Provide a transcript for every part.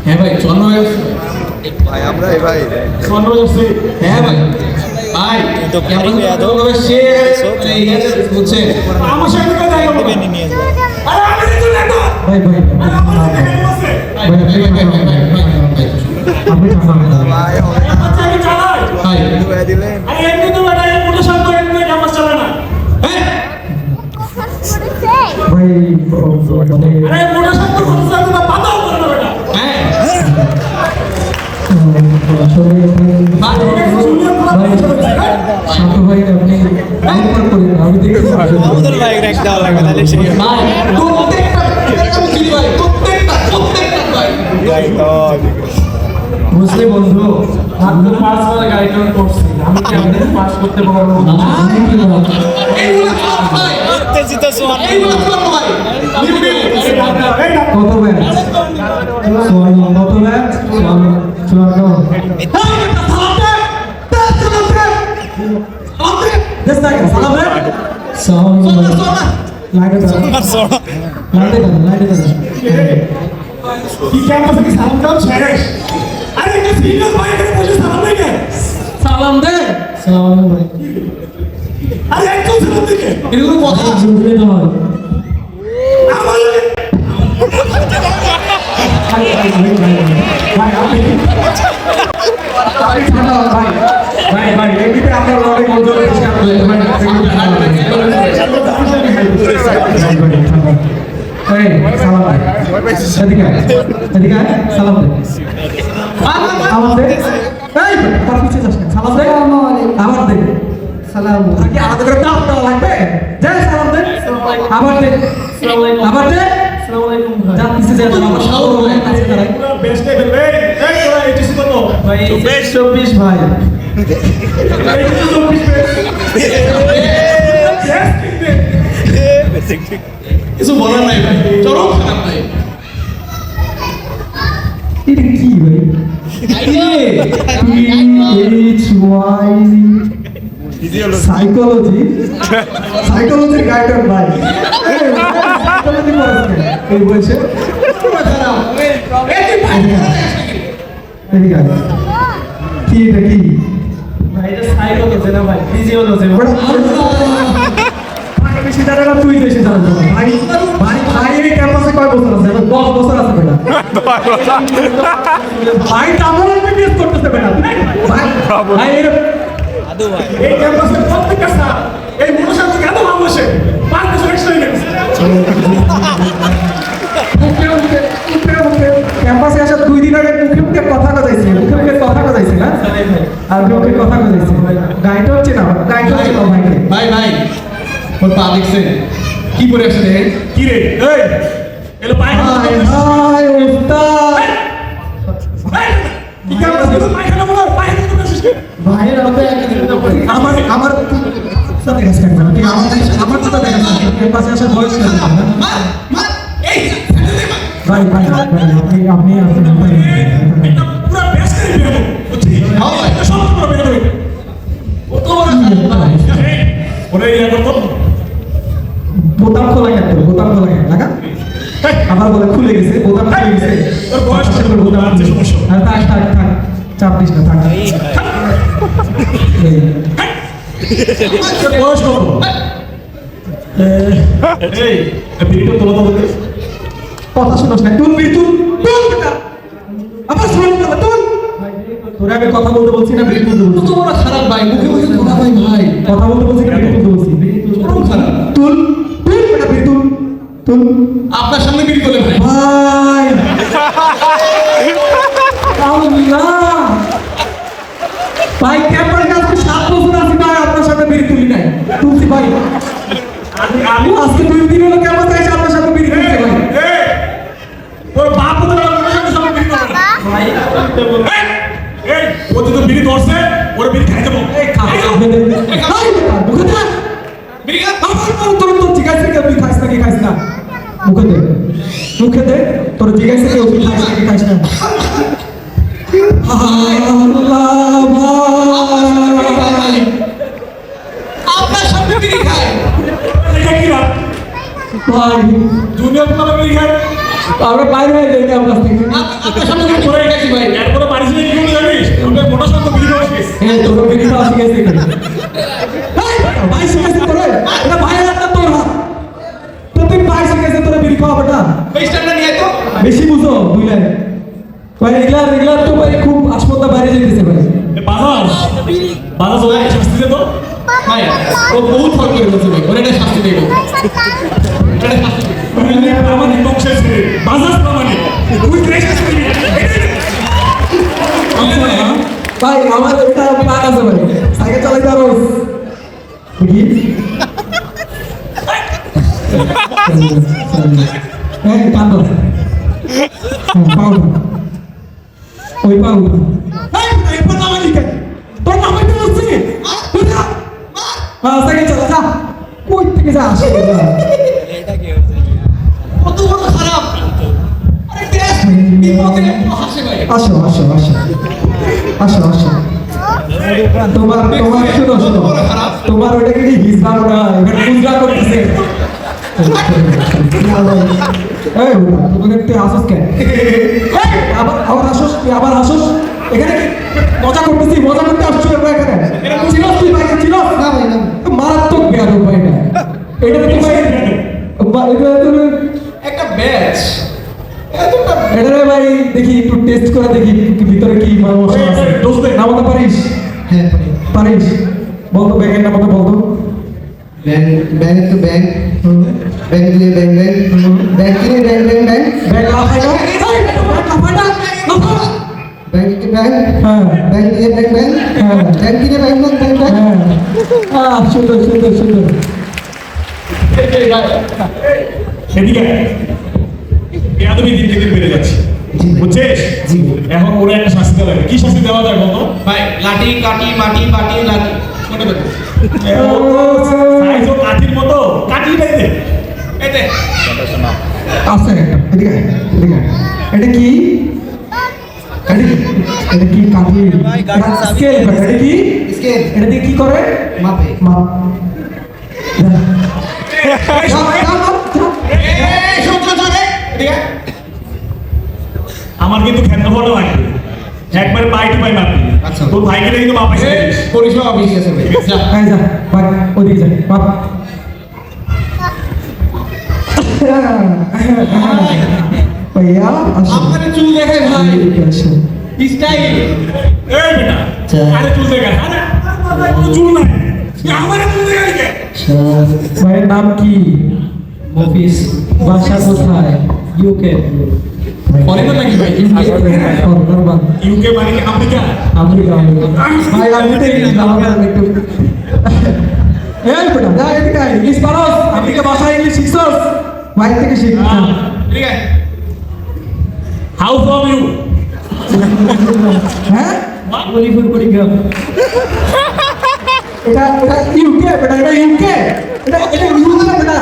হ্যাঁ ভাই চন্দ্র ভাই আমরা ভাই চন্দ্র যাচ্ছি হ্যাঁ ভাই ভাই তো বুঝছেন আমার সাথে কথা নিয়ে আরে আমি তো না ভাই ভাই ভাই বাচ্চাকে চালায় ভাই ভাই দিলেন আরে এমনি তো এটা মোটর সাইকেল এমনি ক্যাম্পাস চালায় না ভাই আরে মোটর সাইকেল না পাতাও করে না বেটা হ্যাঁ শান্ত ভাই আপনি আমি দেখতে আমাদের বাইক র্যাক দেওয়া লাগবে তাহলে সেই বুঝলে বন্ধু মাত্র 5 বার গাড়ি টান করছি আমি কেমনে পাস করতে পারবো উত্তেজিত সোয়ান কত ব্যাচ কত ব্যাচ কি ক্যাম্পাসে কি সালাম দাও শেষ আরে এটা সিনিয়র ভাই এখানে বসে সালাম দেয় কে সালাম দে সালাম ভাই আরে একটু সালাম দিকে এগুলো কথা জুড়ে তো হয় আমার ভাই এমনিতে আমরা লড়াই মজা করছি সালাম এদিকে এদিকে সালাম দে আমার দে এই তোর পিছে যাস না সালাম দে আমার দে সালাম কি আলাদা করে দাও দাও লাগবে যা সালাম দে আমার দে আমার দে আসসালামু আলাইকুম যা পিছে যা আমার সালাম আছে তারাই পুরো বেস্ট লেভেল এই তোরা এইচএসসি কত ভাই 24 ভাই এইচএসসি 24 কিছু বলার নাই ভাই চরম খারাপ ভাই এটা কি ভাই সাইকোলজির গাইডার ভাই সাইকোলজি পড়াচ্ছে এই বলছে কি এটা কি ভাই এটা সাইকোলজি না ভাই ফিজিওলজি বেশি জানে না তুই বেশি জানো ভাই ভাই ভাই এই ক্যাম্পাসে কয় বছর আছে 10 বছর আছে বেটা ভাই তামল বিএস করতেছে বেটা ভাই ভাই আদু ভাই এই ক্যাম্পাসের প্রত্যেকটা স্যার এই মোটর সাইকেল কেন ভাঙছে 5 বছর এক্সট্রা হয়ে গেছে ক্যাম্পাসে আসা 2 দিন আগে মুখে কথা কথাইছে না আর মুখে কথা কথাইছে গাইড হচ্ছে না ভাই ভাই ওর পা দেখছেন কি পরে আসে দেখেন কি রে এই এলো পায়খানা হায় উস্তাদ কি ক্যাম্পাস কিন্তু পায়খানা বলো পায়খানা তো আসিস ভাইয়ের আমাদের আমার সাথে কাজ করতে হবে আমার কথা দেখা যাচ্ছে পাশে আসার বয়স না এই ভাই আপনি এটা পুরো বেস্ট করে দিও বুঝছিস হ্যাঁ ভাই এটা সব পুরো বের হবে ও তো ওরে ইয়া করতো বোতাম খোলা কেন লাগা আবার বলে খুলে গেছে বোতাম খুলে গেছে তোর বয়স কত বোতাম আছে সমস্যা আর থাক চাপ দিস না থাক তোর বয়স কত এই বিড়িটা তোলা তো বলতে কথা শুনোস না তুল বেটা আবার শুনুন না তুল তোরা আগে কথা বলতে বলছি না বিড়ি তুলতে বলছি তো বড় খারাপ ভাই মুখে কথা ভাই কথা বলতে বলছি না বিড়ি তুলতে বলছি বড় খারাপ তুল বেটা বিড়ি তুল আপনার সামনে বিড়ি তোলে ভাই আল্লাহ ভাই ক্যাম্পার কাছে 7 বছর আছি ভাই আপনার সামনে বিড়ি তুলি নাই তুলছি ভাই আমি আজকে 2 দিন হলো ক্যাম্পাস এসে আপনার সামনে বিড়ি তুলছি ভাই তোর বাপ তো মোটর সাইকেল সব বিড়ি করে ভাই এই ও তো বিড়ি ধরছে ওর মুখে দে তোর জিজ্ঞাসা থেকে ওষুধ খাইস নাকি খাইস না আল্লাহ ভাই আপনার সামনে বিড়ি খায় এটা কি রাত ভাই জুনিয়র তোমার বেরিয়ে গেল আমরা বাইরে হয়ে যাই ক্যাম্পাস থেকে আপনার সামনে বিড়ি পড়ে গেছি ভাই এরপরে বাড়ি থেকে কি করতে জানিস ওটা মোটা শব্দ বিড়ি খাওয়া শেষ হ্যাঁ তোর বিড়ি খাওয়া শিখেছি ভাই শিখেছি তোরে এটা ভাইয়ের হাত না তোর হাত তো তুই ভাই শিখেছে তোরে বিড়ি খাওয়া বেটা স্ট্যান্ডটা নিয়ে তো বেশি বুঝো বুঝলেন ভাই রেগুলার তো ভাই খুব হাসপাতাল বাইরে যেতেছে ভাই বাজার বাজার চলে শাস্তি দে তো ভাই ও বহুত ফল করে বলছে ভাই ওরে এটা শাস্তি দেব এটা শাস্তি দেব প্রামাণিক বংশের ছেলে বাজার প্রামাণিক তুই ক্রেশ করবি ভাই আমার একটা প্ল্যান আছে ভাই সাইকেল চালাইতে পারো দেখি হ্যাঁ কান্দো পাউ ওই পাউ এরপর নামে লিখে তোর নামে তো বলছি হ্যাঁ সাইকেল চালা যা কই থেকে যা আসে যা এটা কি হচ্ছে কত বড় খারাপ আরে দেশ বিপদে হাসে ভাই আসো আসো আসো আসো আসো তোমার তোমার শুনো শুনো তোমার ওটা কি হিসবা ওটা এবার পুজরা করতেছে এই তোমাকে তুই আসোস কেন আবার আবার আসোস তুই আবার আসোস এখানে কি মজা করতেছি মজা করতে আসছো এবার এখানে চিনোস তুই ভাই চিনোস না ভাই না মারাত্মক বেয়ার ভাই না এটা তোমার এটা তুমি একটা ব্যাচ এটা রে ভাই দেখি একটু টেস্ট করে দেখি ভিতরে কি মশলা আছে দোষ দে নামটা পারিস হ্যাঁ পারিস বলতো ব্যাগের নামটা বলতো ব্যাংক ব্যাংক তো ব্যাংক ব্যাংক দিয়ে ব্যাংক ব্যাংক দিয়ে ব্যাংক ব্যাংক ব্যাগ লাফাই না লাফাই না লাফা ব্যাংক কে ব্যাংক হ্যাঁ ব্যাংক দিয়ে ব্যাংক ব্যাংক হ্যাঁ ব্যাংক দিয়ে ব্যাংক ব্যাংক ব্যাংক হ্যাঁ সুন্দর সুন্দর সুন্দর এদিকে বেয়াদবি দিন দিন বেড়ে যাচ্ছে বুঝছিস এখন ওরা একটা শাস্তি দেওয়া লাগবে কি শাস্তি দেওয়া যায় বলতো ভাই লাঠি কাটি মাটি পাটি লাঠি কোনটা দেবো সাইজ ও কাঠির মতো কাঠি দেয় দে এতে আছে এদিকে এদিকে এটা কি এটা কি কাঠি ভাই, গাড়ির চাবি স্কেল এটা কি স্কেল এটা দিয়ে কি করে মাপে মাপ এই শোন শোন শোন এদিকে আমার কিন্তু খেতে ভালো লাগবে একবার পাই টু পাই মারবি আচ্ছা। তোর ভাইকে কিন্তু মা পাইছে পরিষেবা বেশি আছে ভাই যা এই যা বাপ ওদিকে যা বাপ ভাইয়া আসো আপনার চুল দেখে ভাই এদিকে আসো স্টাইল এই বেটা আরে চুল দেখা আরে আমার চুল নাই আমার চুল দেখা কে ভাইয়ের নাম কি মফিস বাসা কোথায় ইউকে ফরেনার নাকি ভাই ইউকে মানে কি আমেরিকা আমেরিকা ভাই আমি তো ইংলিশ জানতাম না একটু এই বেটা যা এদিকে আয়, ইংলিশ পারোস আমেরিকা ভাষা ইংলিশ শিখছস ভাই থেকে শিখ এদিকে হাউ ফ্রম ইউ হ্যাঁ মলিপুর পরিগ্রাম এটা এটা ইউকে বেটা এটা ইউকে এটা এটা ইউকে না বেটা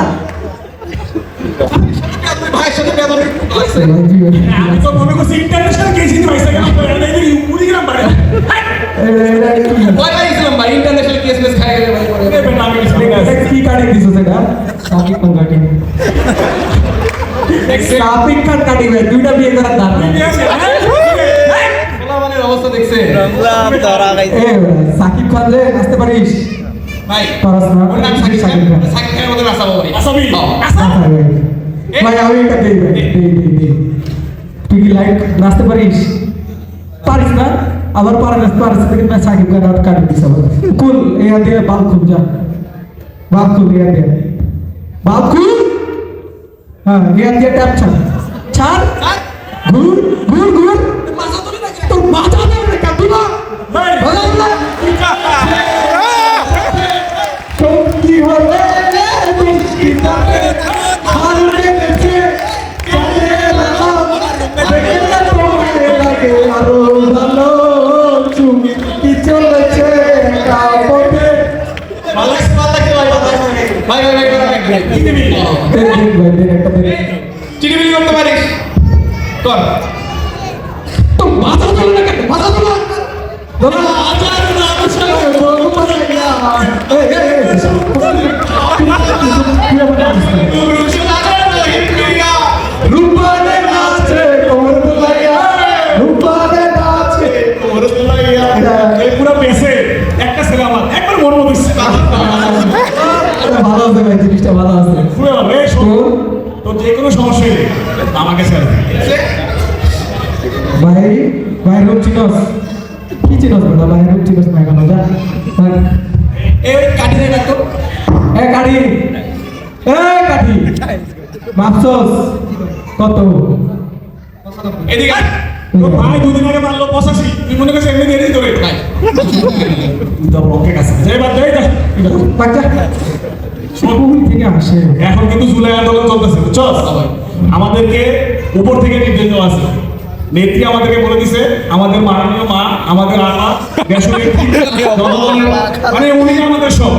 ভাইয়ের সাথে বেদন আমি তো মনে করছি ইন্টারন্যাশনাল কেস হিসেবে পাইছে কেন এটা কি কুড়িগ্রাম বাড়ি ভাই ভাই ইসলাম ভাই ইন্টারন্যাশনাল কেস মেস খাই গেলে ভাই পরে এই বেটা আমি কিছু ঠিক আছে এটা কি কাটে দিছো সেটা সাকিব খান কাটে সাকিব খান কাটে ভাই দুইটা বিয়ে করার দাম ঠিক আছে পোলাপানের অবস্থা দেখছে রংলাম ধরা এ গাইছে সাকিব খান রে নাচতে পারিস ভাই পারস না ওর নাম সাকিব খান সাকিব খান সাকিব খানের মতো নাচাবো ভাই আসামি আচ্ছা ভাই আমি এটা দেই ভাই দেই তুই কি লাইক নাচতে পারিস পারিস না আবার পারিস কিন্তু না সাকিব খান আউট কাট দিছ কুল এই হাত দিয়ে বাল খুব যা বাল খুব এই হাত দিয়ে বাল খুব হ্যাঁ এই হাত দিয়ে ট্যাপ ছাড় ছাড় ঘুর ঘুর ঘুর মাথা তুলি নাকি তোর মাথা দেবে না কাটু না ভাই বাজাও না সত্যি হলে মিষ্টি তাকে হারবে গেছে চলে এলাম দেখে তোমাকে লাগে আরো ভালো চুমি কি চলেছে কাপড়ে ভাই ভাই ভাই ভাই কি দিবি দেখ ভাই দেখ একটা দেখ চিনিমিনি করতে পারিস কর তো মাথা তোলো না কেন মাথা তোলো ধরো হাজার নাম ছাড়া পুরুষ লাগার মহিলা রূপানে নাচে কোমর দুলাইয়া রূপানে নাচে ওর লাইয়া এই পুরো বেসে একটা ছেলে আমার একবার মন মতো এটা ভালো আছে ভাই জিনিসটা ভালো আছে পুরো ভালো এই শোন তো যে কোনো সমস্যা হলে আমাকে ছেড়ে দে ভাই ভাই রূপ চিনস কি চিনস বড় ভাই রূপ চিনস না কেন যা ভাই এই কাটি দে না তো এ কাঠি মাপছস কত এদিকে আয়। তোর ভাই দুদিন আগে মারলো 85 তুই মনে করছিস এমনি দিয়ে দিই তোরে ভাই তো ওকে কাছে যাই বাদ যাই যা বাচ্চা স্কুল থেকে আসে এখন কিন্তু জুলাই আন্দোলন চলতেছে বুঝছস আমাদেরকে উপর থেকে নির্দেশ দেওয়া আছে নেত্রী আমাদেরকে বলে দিছে আমাদের মাননীয় মা আমাদের আম্মা দেশনেত্রী মানে উনি আমাদের সব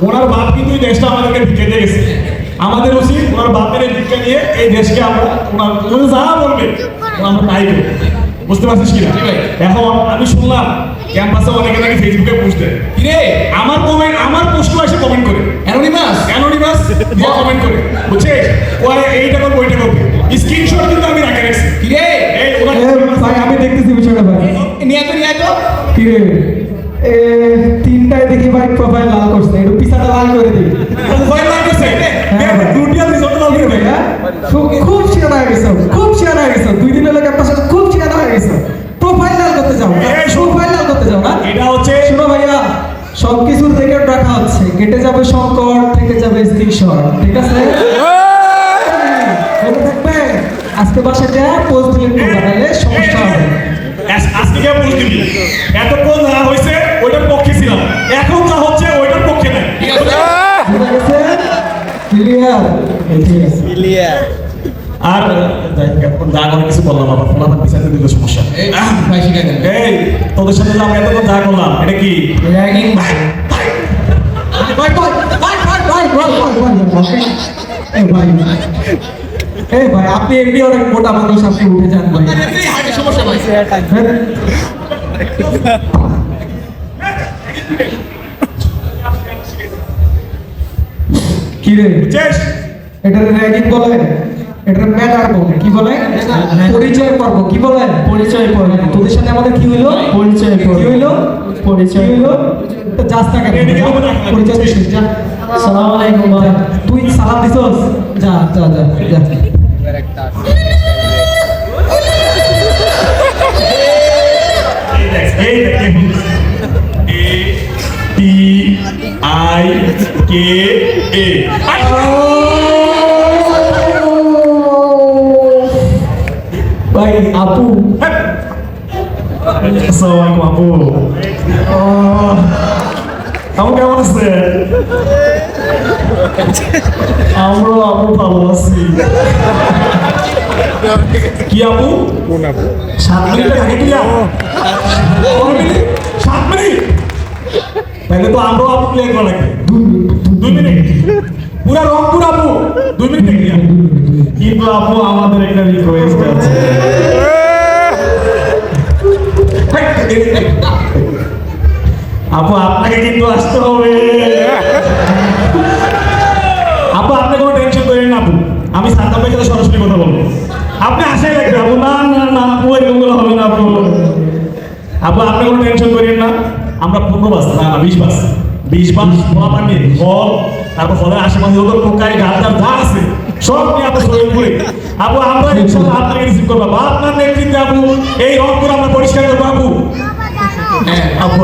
ওনার বাপ কিন্তু এই দেশটা আমাদেরকে ভিক্ষে দিয়ে গেছে আমাদের উচিত ওনার বাপের এই ভিক্ষা নিয়ে এই দেশকে আমরা ওনার উনি যা বলবে আমরা তাই করবো বুঝতে পারছিস কিনা এখন আমি শুনলাম ক্যাম্পাসে অনেকে নাকি ফেসবুকে পোস্ট দেয় কিরে আমার পোস্ট এসে কমেন্ট করে অ্যানোনিমাস দিয়ে কমেন্ট করে বুঝছিস ওরে এইটা করবো ওইটা করবো স্ক্রিনশট কিন্তু আমি রাখে রাখছি কিরে এই ওরা এ ভাই আমি দেখতেছি বিষয়টা ভাই নিয়ে তো কি রে এ তিনটায় দেখি ভাই প্রোফাইল লাল করছে একটু পিছাটা লাল করে দিই ভয় লাগতেছে হ্যাঁ ভাই। দুটিয়া রিসর্ট লাভ করে ভাই হ্যাঁ? খুব শিয়ানা হয়ে গেছো দুই দিনের লোক আপনার সাথে খুব শিয়ানা হয়ে গেছো প্রোফাইল লাল করতে যাও প্রোফাইল লাল করতে যাও না এটা হচ্ছে শোনো ভাইয়া সবকিছু রেকর্ড রাখা হচ্ছে কেটে যাবে সংকট থেকে যাবে স্ক্রিনশট ঠিক আছে মনে থাকবে আজকে বাসায় যা পোস্ট ডিলিট করবে তাহলে সমস্যা হবে আজকে কে পোস্ট দিবি এতক্ষণ যা হয়েছে ওইটার পক্ষে ছিলাম এখন যা হচ্ছে ওইটার পক্ষে নাই ঠিক আছে বুঝা গেছে ক্লিয়ার ঠিক আছে মিলিয়া আর যা করে কিছু বললাম আবার ফলাফল বিচারতে দিলে সমস্যা ভাই শিখাই দেন এই তোদের সাথে যে আমরা এতক্ষণ যা করলাম এটা কি র্যাগিং ভাই এই ভাই আপনি এমনি অনেক মোটা মানুষ আপনি উঠে যান ভাই সমস্যা ভাই কি রে বুঝছিস এটা র্যাগিং বলে এটা ম্যাটার বলে কি বলে পরিচয় পর্ব কি বলে পরিচয় পর্ব তোদের সাথে আমাদের কি হইলো পরিচয় পর্ব কি হইলো পরিচয় হইলো তো যাস্তা কেন পরিচয় দিছিস যা আসসালামু আলাইকুম ভাই তুই সালাম দিছস যা যা যা যা এই দেখ এ টি আই কে এ ভাই আপু আসসালামু আলাইকুম আপু আপু কেমন আছে আমরা আপু ভালো আছি কি আপু 7 মিনিট আগে কি আপু 7 মিনিট তাহলে তো আমরাও আপু ক্লিয়ার করা লাগবে 2 মিনিট পুরা রংপুর আপু 2 মিনিট ক্লিয়ার কিন্তু আপু আমাদের একটা রিকোয়েস্ট আছে আপু আপনাকে কিন্তু আসতে হবে আপু আপনি কোনো টেনশন করেন না আপু আমি সাদ্দাম ভাইয়ের সাথে সরাসরি কথা বলবো আপনি আশাই লাগবে আপু না না না আপু এরকমগুলো হবে না আপু আপু আপনি কোনো টেনশন করেন না আমরা 15 বাস না 20 বাস 20 বাস ফল পানি ফল তারপর ফলের আশেপাশে যত পোকাই গাছদার যা আছে সব নিয়ে আপনি শরীর ঘুরে আপু আমরা ইনশাআল্লাহ আপনাকে রিসিভ করবো আপু আপনার নেতৃত্বে আপু এই রংপুর আমরা পরিষ্কার করবো আপু হ্যাঁ আপু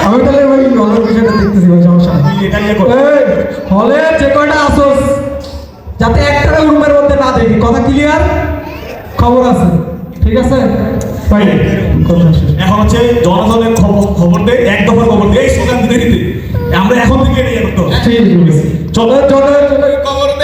আমি তাহলে ভাই হলের বিষয়টা দেখতেছি ভাই সমস্যা নেই এটা ইয়ে করো এই হলে যে কয়টা আসোস যাতে একটা রুমের মধ্যে না দেখি কথা ক্লিয়ার খবর আছে ঠিক আছে ভাই কথা শেষ এখন হচ্ছে জনগণের খবর দেয় এক দফার খবর দেয় এই স্লোগান দিতে দিতে আমরা এখন থেকে ইয়ে করতে হবে ঠিক আছে চলো চলো চলো খবর দে